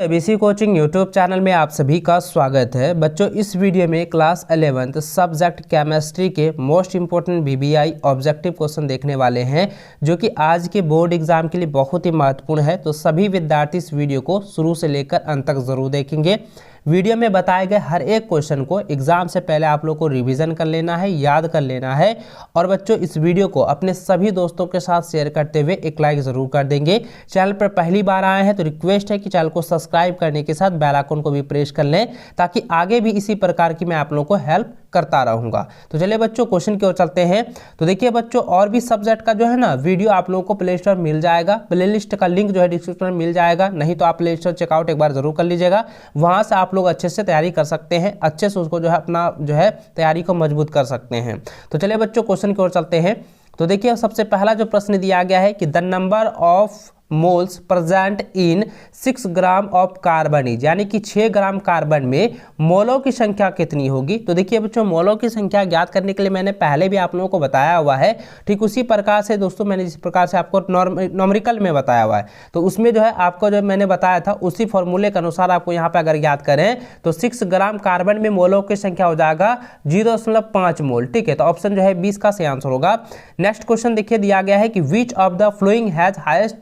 ABC coaching YouTube channel में आप सभी का स्वागत है। बच्चों, इस वीडियो में क्लास 11th सब्जेक्ट केमिस्ट्री के most important VBI objective question देखने वाले हैं, जो कि आज के बोर्ड एग्जाम के लिए बहुत ही महत्वपूर्ण है। तो सभी विद्यार्थी इस वीडियो को शुरू से लेकर अंत तक जरूर देखेंगे। वीडियो में बताए गए हर एक क्वेश्चन को एग्जाम से पहले आप लोग को रिवीजन कर लेना है, याद कर लेना है। और बच्चों, इस वीडियो को अपने सभी दोस्तों के साथ शेयर करते हुए एक लाइक जरूर कर देंगे। चैनल पर पहली बार आए हैं तो रिक्वेस्ट है कि चैनल को सब्सक्राइब करने के साथ बेल आइकन को भी प्रेस कर लें, ताकि आगे भी इसी प्रकार की मैं आप लोगों को हेल्प करता रहूंगा। तो चलिए बच्चों, क्वेश्चन की ओर चलते हैं। तो देखिए बच्चों, और भी सब्जेक्ट का जो है ना वीडियो आप लोगों को प्ले स्टोर मिल जाएगा। प्ले लिस्ट का लिंक जो है डिस्क्रिप्शन में मिल जाएगा, नहीं तो आप प्ले स्टोर चेकआउट एक बार जरूर कर लीजिएगा। वहां से आप लोग अच्छे से तैयारी कर सकते हैं, अच्छे से उसको जो है अपना जो है तैयारी को मजबूत कर सकते हैं। तो चलिए बच्चों, क्वेश्चन की ओर चलते हैं। तो देखिए, सबसे पहला जो प्रश्न दिया गया है कि the number of moles present in 6 gram of carbon is, यानी कि 6 ग्राम कार्बन में मोलों की संख्या कितनी होगी। तो देखिए बच्चों, मोलों की संख्या ज्ञात करने के लिए मैंने पहले भी आप लोगों को बताया हुआ है। ठीक उसी प्रकार से दोस्तों, मैंने जिस प्रकार से आपको नॉमरिकल में बताया हुआ है, तो उसमें जो है आपको जो मैंने बताया था उसी फॉर्मूले के अनुसार आपको यहाँ पे अगर याद करें तो 6 ग्राम कार्बन में मोलों की संख्या हो जाएगा 0.5 मोल। ठीक है, तो ऑप्शन जो है 20 का सही आंसर होगा। नेक्स्ट क्वेश्चन देखिए, दिया गया है कि which of the flowing has highest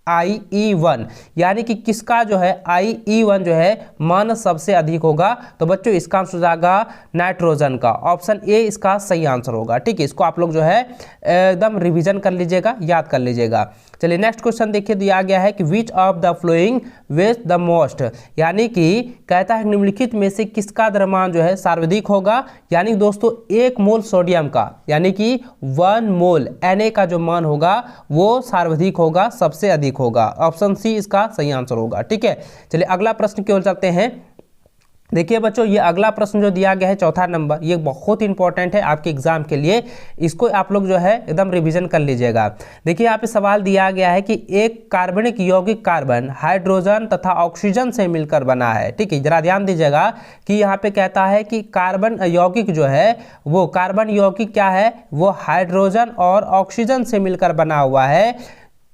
IE1, यानी कि किसका जो है IE1 जो है मान सबसे अधिक होगा। तो बच्चों, इसका आंसर हो जाएगा नाइट्रोजन का। ऑप्शन ए इसका सही आंसर होगा। ठीक है, इसको आप लोग जो है एकदम रिवीजन कर लीजिएगा, याद कर लीजिएगा। चलिए नेक्स्ट क्वेश्चन देखिए, दिया गया है कि which of the following waste the most, यानी कि कहता है निम्नलिखित में से किसका द्रव्यमान जो है सर्वाधिक होगा। यानी दोस्तों, 1 मोल सोडियम का, यानी कि 1 मोल Na का जो मान होगा वो सर्वाधिक होगा, सबसे अधिक होगा। ऑप्शन सी इसका सही आंसर होगा। ठीक है, चलिए अगला प्रश्न की ओर चलते हैं। देखिए बच्चों, ये अगला प्रश्न जो दिया गया है चौथा नंबर, ये बहुत इंपॉर्टेंट है आपके एग्जाम के लिए। इसको आप लोग जो है एकदम रिवीजन कर लीजिएगा। देखिए यहाँ पे सवाल दिया गया है कि एक कार्बनिक यौगिक कार्बन हाइड्रोजन तथा ऑक्सीजन से मिलकर बना है। ठीक है, जरा ध्यान दीजिएगा कि यहाँ पे कहता है कि कार्बन यौगिक जो है वो कार्बन यौगिक क्या है, वो हाइड्रोजन और ऑक्सीजन से मिलकर बना हुआ है।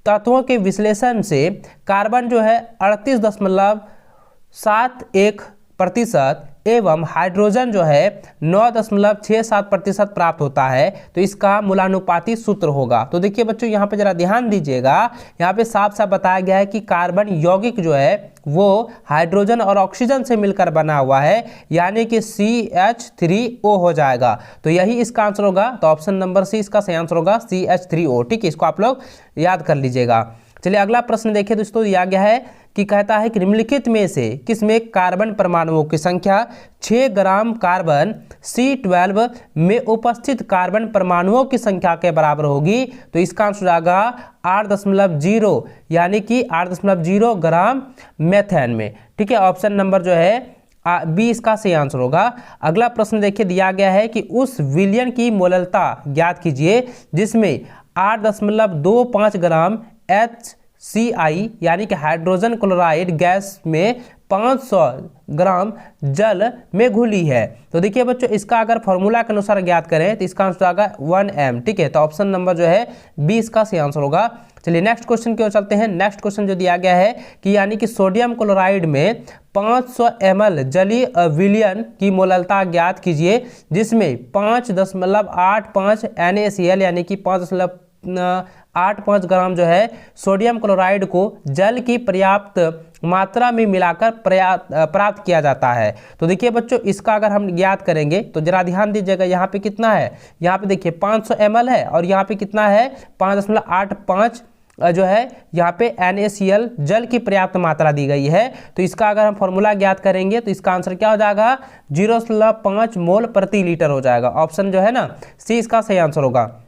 तत्वों के विश्लेषण से कार्बन जो है 38.71% एवं हाइड्रोजन जो है 9.67% प्राप्त होता है। तो इसका मूलानुपाती सूत्र होगा। तो देखिए बच्चों, यहाँ पे जरा ध्यान दीजिएगा, यहाँ पे साफ साफ बताया गया है कि कार्बन यौगिक जो है वो हाइड्रोजन और ऑक्सीजन से मिलकर बना हुआ है, यानी कि CH3O हो जाएगा। तो यही इसका आंसर होगा। तो ऑप्शन नंबर सी इसका सही आंसर होगा, CH3O। ठीक है, इसको आप लोग याद कर लीजिएगा। चलिए अगला प्रश्न देखिए दोस्तों, दिया गया है कि कहता है कि निम्नलिखित में से किसमें कार्बन परमाणुओं की संख्या 6 ग्राम कार्बन C12 में उपस्थित कार्बन परमाणुओं की संख्या के बराबर होगी। तो इसका आंसर आएगा 8.0, यानी कि 8.0 ग्राम मेथेन में। ठीक है, ऑप्शन नंबर जो है बी इसका सही आंसर होगा। अगला प्रश्न देखिए, दिया गया है कि उस विलयन की मोललता ज्ञात कीजिए जिसमें 8.25 ग्राम HCl, यानी कि हाइड्रोजन क्लोराइड गैस में 500 ग्राम जल में घुली है। तो देखिए बच्चों, इसका अगर फॉर्मूला के अनुसार ज्ञात करें तो इसका आंसर आएगा 1m। ठीक है, तो ऑप्शन नंबर जो है 20 का सही आंसर होगा। चलिए नेक्स्ट क्वेश्चन की ओर चलते हैं। नेक्स्ट क्वेश्चन जो दिया गया है कि यानी कि सोडियम क्लोराइड में 500 ml जलीय विलयन की मोललता ज्ञात कीजिए जिसमें 5.85 NaCl, यानी कि 5.85 ग्राम जो है सोडियम क्लोराइड को जल की पर्याप्त मात्रा में मिलाकर प्राप्त किया जाता है। तो देखिए बच्चों, इसका अगर हम ज्ञात करेंगे तो जरा ध्यान दीजिएगा, यहाँ पे कितना है, यहाँ पे देखिए 500 ml है और यहाँ पे कितना है 5.85 जो है यहाँ पे NaCl जल की पर्याप्त मात्रा दी गई है। तो इसका अगर हम फॉर्मूला ज्ञात करेंगे तो इसका आंसर क्या हो जाएगा, 0.5 मोल प्रति लीटर हो जाएगा। ऑप्शन जो है ना सी इसका सही आंसर होगा।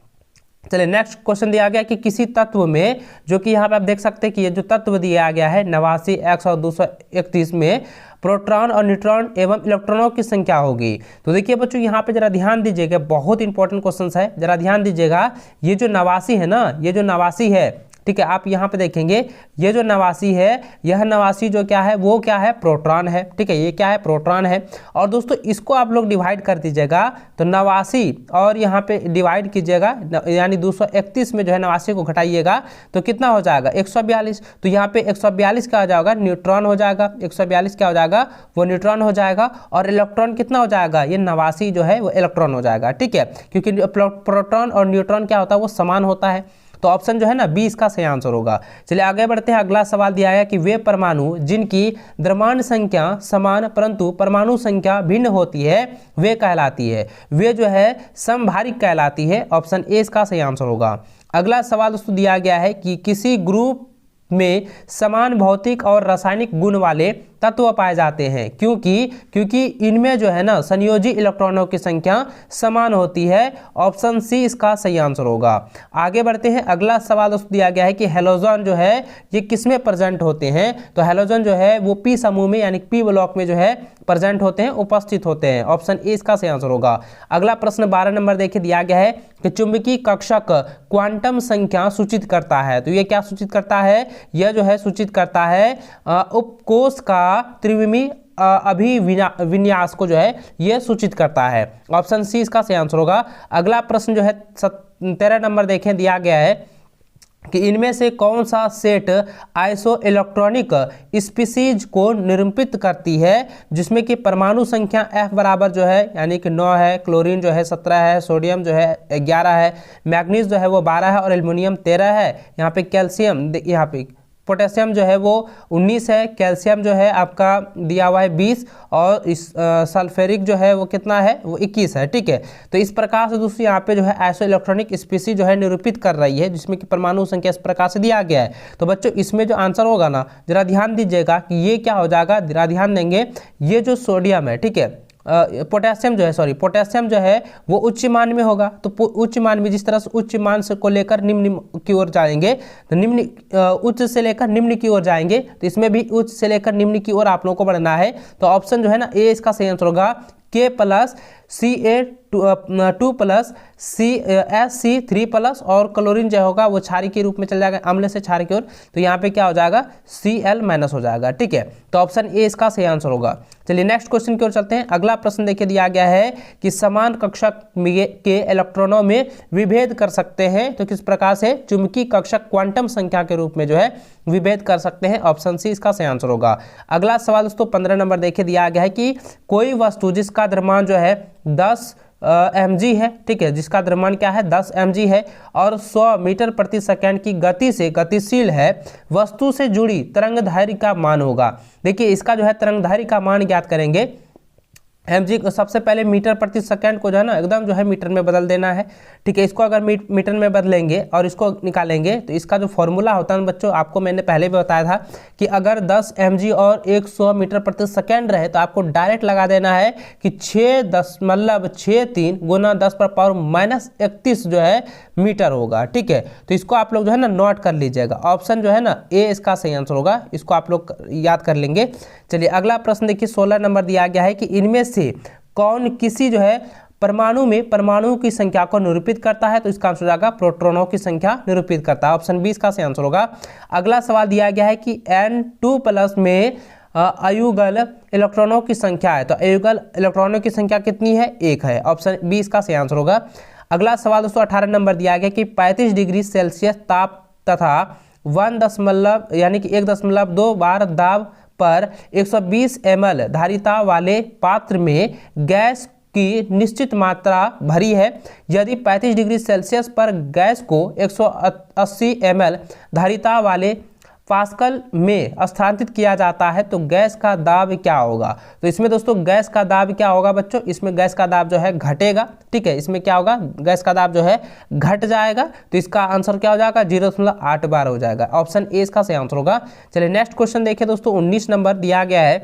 चलिए नेक्स्ट क्वेश्चन दिया गया कि किसी तत्व में, जो कि यहाँ पे आप देख सकते हैं कि ये जो तत्व दिया गया है 89, 100 और 231 में प्रोटॉन और न्यूट्रॉन एवं इलेक्ट्रॉनों की संख्या होगी। तो देखिए बच्चों, यहाँ पे जरा ध्यान दीजिएगा, बहुत इंपॉर्टेंट क्वेश्चन है, जरा ध्यान दीजिएगा। ये जो 89 है ना, ये जो 89 है, ठीक है। आप यहाँ पे देखेंगे ये जो 89 है, यह 89 जो क्या है वो क्या है, प्रोटॉन है। ठीक है, ये क्या है, प्रोटॉन है। और दोस्तों इसको आप लोग डिवाइड कर दीजिएगा तो 89 और यहाँ पे डिवाइड कीजिएगा, यानी 231 में जो है 89 को घटाइएगा तो कितना हो जाएगा, 142। तो यहाँ पे 142 क्या हो जाएगा, न्यूट्रॉन हो जाएगा। 142 क्या हो जाएगा, वो न्यूट्रॉन हो जाएगा। और इलेक्ट्रॉन कितना हो जाएगा, ये 89 जो है वो इलेक्ट्रॉन हो जाएगा। ठीक है, क्योंकि प्रोटॉन और न्यूट्रॉन क्या होता है, वो समान होता है। तो ऑप्शन जो है ना बी इसका सही आंसर होगा। चलिए आगे बढ़ते हैं। अगला सवाल दिया है कि वे परमाणु जिनकी द्रव्यमान संख्या समान परंतु परमाणु संख्या भिन्न होती है वे कहलाती है, वे जो है समभारिक कहलाती है। ऑप्शन ए इसका सही आंसर होगा। अगला सवाल दोस्तों दिया गया है कि किसी ग्रुप में समान भौतिक और रासायनिक गुण वाले तत्व पाए जाते हैं क्योंकि इनमें जो है ना संयोजी इलेक्ट्रॉनों की संख्या समान होती है। ऑप्शन सी इसका सही आंसर होगा। आगे बढ़ते हैं। अगला सवाल दोस्तों दिया गया है कि हैलोजन जो है ये किसमें प्रेजेंट होते हैं, तो हैलोजन जो है वो पी समूह में यानी पी ब्लॉक में जो है प्रेजेंट होते हैं, उपस्थित होते हैं। ऑप्शन ए इसका सही आंसर होगा। अगला प्रश्न 12 नंबर देखिए दिया गया है कि चुंबकीय कक्षक क्वांटम संख्या सूचित करता है, तो ये क्या सूचित करता है, यह जो है सूचित करता है उपकोष का त्रिविमीय अभिविन्यास को जो है यह सूचित करता है। ऑप्शन सी इसका सही आंसर होगा। अगला प्रश्न जो है 13 नंबर देखें दिया गया है कि इनमें से कौन सा सेट आइसो इलेक्ट्रॉनिक स्पीसीज को निरूपित करती है जिसमें कि परमाणु संख्या F बराबर जो है यानी कि 9 है, क्लोरीन जो है 17 है, सोडियम जो है 11 है, मैग्नीज जो है वो 12 है और एल्युमिनियम 13 है। यहाँ पे कैल्शियम, यहाँ पे पोटेशियम जो है वो 19 है, कैल्शियम जो है आपका दिया हुआ है 20 और इस सल्फ्यूरिक जो है वो कितना है, वो 21 है। ठीक है, तो इस प्रकार से दोस्तों यहाँ पे जो है आइसो इलेक्ट्रॉनिक स्पीसीज जो है निरूपित कर रही है जिसमें कि परमाणु संख्या इस प्रकार से दिया गया है। तो बच्चों इसमें जो आंसर होगा ना जरा ध्यान दीजिएगा कि ये क्या हो जाएगा, जरा ध्यान देंगे, ये जो सोडियम है, ठीक है, पोटेशियम जो है वो उच्च मान में होगा। तो उच्च मान में जिस तरह से उच्च मान से को लेकर निम्न की ओर जाएंगे तो उच्च से लेकर निम्न की ओर जाएंगे, तो इसमें भी उच्च से लेकर निम्न की ओर आप लोगों को बढ़ना है। तो ऑप्शन जो है ना ए इसका सही आंसर होगा। K plus Ca2 plus SC3 plus और क्लोरीन जो होगा वो क्षारी के रूप में चल जाएगा, अम्ल से क्षार की ओर, तो यहाँ पे क्या हो जाएगा, Cl माइनस हो जाएगा। ठीक है, तो ऑप्शन ए इसका सही आंसर होगा। चलिए नेक्स्ट क्वेश्चन की ओर चलते हैं। अगला प्रश्न देखिए दिया गया है कि समान कक्षक के इलेक्ट्रॉनों में विभेद कर सकते हैं, तो किस प्रकार से चुंबकीय कक्षक क्वांटम संख्या के रूप में जो है विभेद कर सकते हैं। ऑप्शन सी इसका सही आंसर होगा। अगला सवाल दोस्तों 15 नंबर देखिए दिया गया है कि कोई वस्तु जिसका द्रव्यमान जो है 10 mg है, ठीक है, जिसका द्रव्यमान क्या है 10 mg है और 100 मीटर प्रति सेकंड की गति से गतिशील है, वस्तु से जुड़ी तरंगदैर्घ्य का मान होगा। देखिए इसका जो है तरंगदैर्घ्य का मान ज्ञात करेंगे। mg को सबसे पहले मीटर प्रति सेकंड को जो है ना एकदम जो है मीटर में बदल देना है। ठीक है, इसको अगर मीटर में बदलेंगे और इसको निकालेंगे तो इसका जो फॉर्मूला होता है बच्चों, आपको मैंने पहले भी बताया था कि अगर 10 mg और 100 मीटर प्रति सेकंड रहे तो आपको डायरेक्ट लगा देना है कि 6.63 गुना 10⁻⁻31 जो है मीटर होगा। ठीक है, तो इसको आप लोग जो है ना नोट कर लीजिएगा। ऑप्शन जो है ना ए इसका सही आंसर होगा, इसको आप लोग याद कर लेंगे। चलिए अगला प्रश्न देखिए 16 नंबर दिया गया है कि इनमें से कौन किसी जो है परमाणु में परमाणुओं की संख्या को निरूपित करता है, तो इसका आंसर हो जाएगा प्रोटॉनों की संख्या निरूपित करता है। ऑप्शन बी इसका सही आंसर होगा। अगला सवाल दिया गया है कि N2 प्लस में अयुगल इलेक्ट्रॉनों की संख्या है, तो अयुगल इलेक्ट्रॉनों की संख्या कितनी है, 1 है। ऑप्शन बी इसका सही आंसर होगा। अगला सवाल दोस्तों 18 नंबर दिया गया कि 35 डिग्री सेल्सियस ताप तथा 1.2 बार दाब पर 120 ml धारिता वाले पात्र में गैस की निश्चित मात्रा भरी है। यदि 35 डिग्री सेल्सियस पर गैस को 180 ml धारिता वाले पास्कल में स्थानांतरित किया जाता है तो गैस का दाब क्या होगा। तो इसमें दोस्तों गैस का दाब क्या होगा बच्चों, इसमें गैस का दाब जो है घटेगा। ठीक है, इसमें क्या होगा, गैस का दाब जो है घट जाएगा, तो इसका आंसर क्या हो जाएगा, 0.8 बार हो जाएगा। ऑप्शन ए इसका सही आंसर होगा। चलिए नेक्स्ट क्वेश्चन देखिए दोस्तों 19 नंबर दिया गया है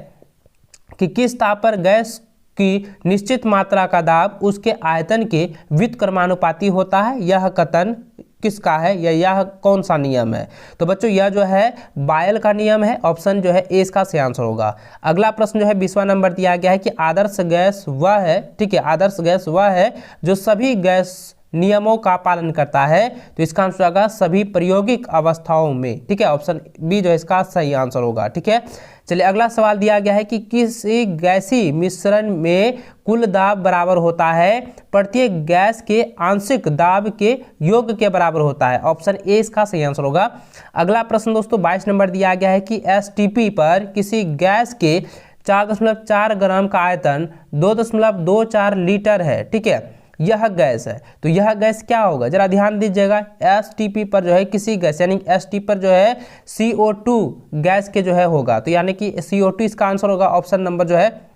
कि किस ताप पर गैस की निश्चित मात्रा का दाब उसके आयतन के व्युत्क्रमानुपाती होता है, यह कथन किसका है या यह कौन सा नियम है। तो बच्चों यह जो है बायल का नियम है। ऑप्शन जो है ए इसका सही आंसर होगा। अगला प्रश्न जो है 20वां नंबर दिया गया है कि आदर्श गैस वह है, ठीक है, आदर्श गैस वह है जो सभी गैस नियमों का पालन करता है? तो इसका आंसर होगा सभी प्रायोगिक अवस्थाओं में। ठीक है, ऑप्शन बी जो है इसका सही आंसर होगा। ठीक है, चलिए अगला सवाल दिया गया है कि किसी गैसीय मिश्रण में कुल दाब बराबर होता है, प्रत्येक गैस के आंशिक दाब के योग के बराबर होता है। ऑप्शन ए इसका सही आंसर होगा। अगला प्रश्न दोस्तों 22 नंबर दिया गया है कि एसटीपी पर किसी गैस के 4.4 ग्राम का आयतन 2.24 लीटर है। ठीक है, यह गैस है, तो यह गैस क्या होगा, जरा ध्यान दीजिएगा। एसटीपी पर जो है किसी गैस यानी एसटी पर जो है CO2 गैस के जो है होगा, तो यानी कि CO2 इसका आंसर होगा। ऑप्शन नंबर जो है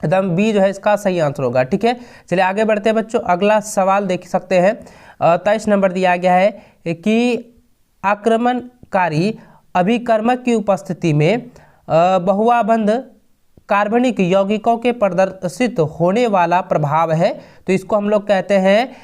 एकदम बी जो है इसका सही आंसर होगा। ठीक है, चलिए आगे बढ़ते हैं बच्चों। अगला सवाल देख सकते हैं 23 नंबर दिया गया है कि आक्रमणकारी अभिकर्मक की उपस्थिति में बहुआबंध कार्बनिक यौगिकों के प्रदर्शित होने वाला प्रभाव है, तो इसको हम लोग कहते हैं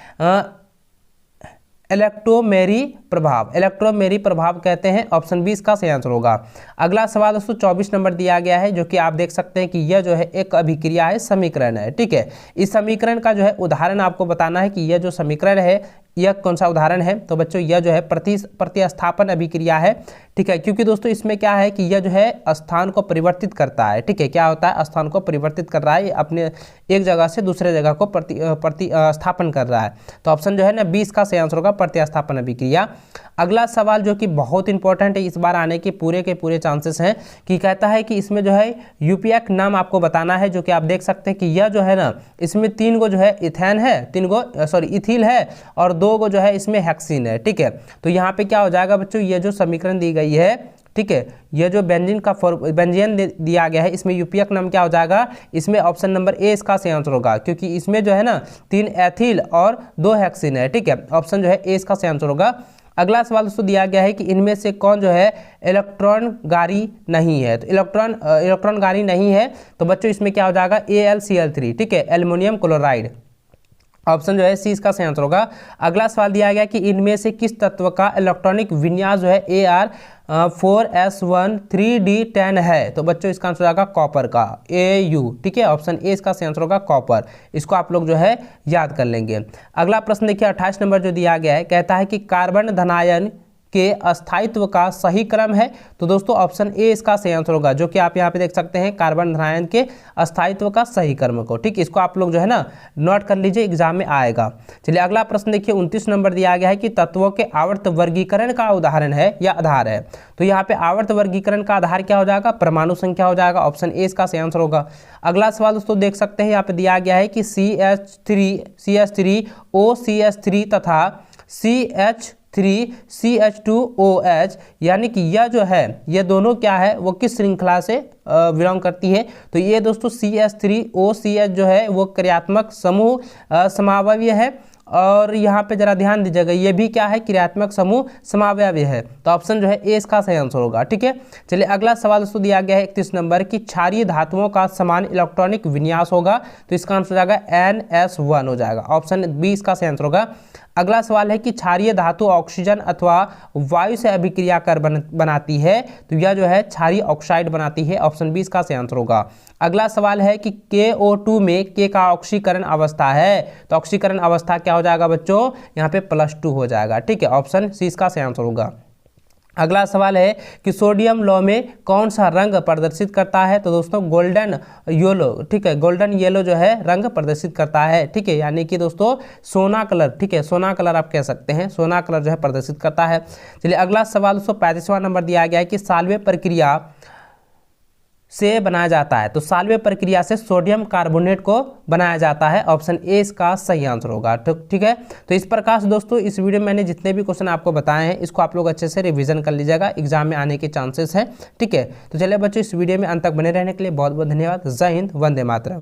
इलेक्ट्रोमेरी प्रभाव। इलेक्ट्रोमेरी प्रभाव कहते हैं। ऑप्शन बी इसका सही आंसर होगा। अगला सवाल दोस्तों 24 नंबर दिया गया है, जो कि आप देख सकते हैं कि यह जो है एक अभिक्रिया है, समीकरण है। ठीक है, इस समीकरण का जो है उदाहरण आपको बताना है कि यह जो समीकरण है यह कौन सा उदाहरण है। तो बच्चों यह जो है प्रतिस्थापन अभिक्रिया है। ठीक है, क्योंकि दोस्तों इसमें क्या है कि यह जो है स्थान को परिवर्तित करता है। ठीक है, क्या होता है, स्थान को परिवर्तित कर रहा है, अपने एक जगह से दूसरे जगह को प्रतिस्थापन कर रहा है। तो ऑप्शन जो है ना 20 का सही आंसर होगा, प्रतिस्थापन अभिक्रिया। अगला सवाल जो कि बहुत इंपॉर्टेंट है, इस बार आने के पूरे चांसेस हैं, कि कहता है कि इसमें जो है यूपीएक नाम आपको बताना है, जो कि आप देख सकते हैं कि यह जो है ना इसमें 3 गो जो है इथेन है, 3 गो इथिल है और 2 गो जो है इसमें हेक्सिन है। ठीक है, तो यहाँ पे क्या हो जाएगा बच्चों, ये जो समीकरण दी गई है, ठीक है, ये जो बेंजीन दिया गया है, इसमें यूपीएक नाम क्या हो जाएगा, इसमें ऑप्शन नंबर ए इसका सही आंसर होगा, क्योंकि इसमें जो है ना 3 एथिल और 2 हेक्सिन है। ठीक है, ऑप्शन जो है ए इसका सही आंसर होगा। अगला सवाल दोस्तों दिया गया है कि इनमें से कौन जो है इलेक्ट्रॉन गारी नहीं है। तो इलेक्ट्रॉन गारी नहीं है, तो बच्चों इसमें क्या हो जाएगा AlCl3। ठीक है, एल्युमिनियम क्लोराइड। ऑप्शन जो है सी इसका सही आंसर होगा। अगला सवाल दिया गया कि इनमें से किस तत्व का इलेक्ट्रॉनिक विन्यास जो है Ar4s1 3d10 है। तो बच्चों इसका आंसर होगा कॉपर का, Au। ठीक है, ऑप्शन ए इसका सही आंसर होगा कॉपर। इसको आप लोग जो है याद कर लेंगे। अगला प्रश्न देखिए 28 नंबर जो दिया गया है, कहता है कि कार्बन धनायन के अस्थायित्व का सही क्रम है। तो दोस्तों ऑप्शन ए इसका सही आंसर होगा, जो कि आप यहाँ पे देख सकते हैं कार्बन धनायन के अस्थायित्व का सही क्रम को। ठीक, इसको आप लोग जो है ना नोट कर लीजिए, एग्जाम में आएगा। चलिए अगला प्रश्न देखिए 29 नंबर दिया गया है कि तत्वों के आवर्त वर्गीकरण का उदाहरण है या आधार है। तो यहाँ पे आवर्त वर्गीकरण का आधार क्या हो जाएगा, परमाणु संख्या हो जाएगा। ऑप्शन ए इसका सही आंसर होगा। अगला सवाल दोस्तों देख सकते हैं यहाँ पे दिया गया है कि CH3OCH3 तथा CH3CH2OH यानी कि यह जो है ये दोनों क्या है, वो किस श्रृंखला से बिलोंग करती है। तो ये दोस्तों CH3OCH जो है वो क्रियात्मक समूह समावयव है, और यहाँ पे जरा ध्यान दीजिएगा ये भी क्या है, क्रियात्मक समूह समावयव है। तो ऑप्शन जो है ए इसका सही आंसर होगा। ठीक है, चलिए अगला सवाल दोस्तों दिया गया है 31 नंबर की क्षारीय धातुओं का समान इलेक्ट्रॉनिक विन्यास होगा। तो इसका आंसर हो जाएगा NS1 हो जाएगा। ऑप्शन बी इसका सही आंसर होगा। अगला सवाल है कि क्षारीय धातु ऑक्सीजन अथवा वायु से अभिक्रिया कर बनाती है। तो यह जो है क्षारीय ऑक्साइड बनाती है। ऑप्शन बी इसका सही आंसर होगा। अगला सवाल है कि KO2 में K का ऑक्सीकरण अवस्था है। तो ऑक्सीकरण अवस्था क्या हो जाएगा बच्चों, यहाँ पे +2 हो जाएगा। ठीक है, ऑप्शन सी इसका सही आंसर होगा। अगला सवाल है कि सोडियम लौ में कौन सा रंग प्रदर्शित करता है। तो दोस्तों गोल्डन येलो। ठीक है, गोल्डन येलो जो है रंग प्रदर्शित करता है। ठीक है, यानी कि दोस्तों सोना कलर। ठीक है, सोना कलर आप कह सकते हैं, सोना कलर जो है प्रदर्शित करता है। चलिए अगला सवाल 35वां नंबर दिया गया है कि साल्वे प्रक्रिया से बनाया जाता है। तो साल्वे प्रक्रिया से सोडियम कार्बोनेट को बनाया जाता है। ऑप्शन ए इसका सही आंसर होगा। ठीक है, तो इस प्रकार से दोस्तों इस वीडियो में मैंने जितने भी क्वेश्चन आपको बताए हैं इसको आप लोग अच्छे से रिवीजन कर लीजिएगा, एग्जाम में आने के चांसेस हैं। ठीक है, तो चलिए बच्चों इस वीडियो में अंत तक बने रहने के लिए बहुत बहुत धन्यवाद। जय हिंद, वंदे मातरम।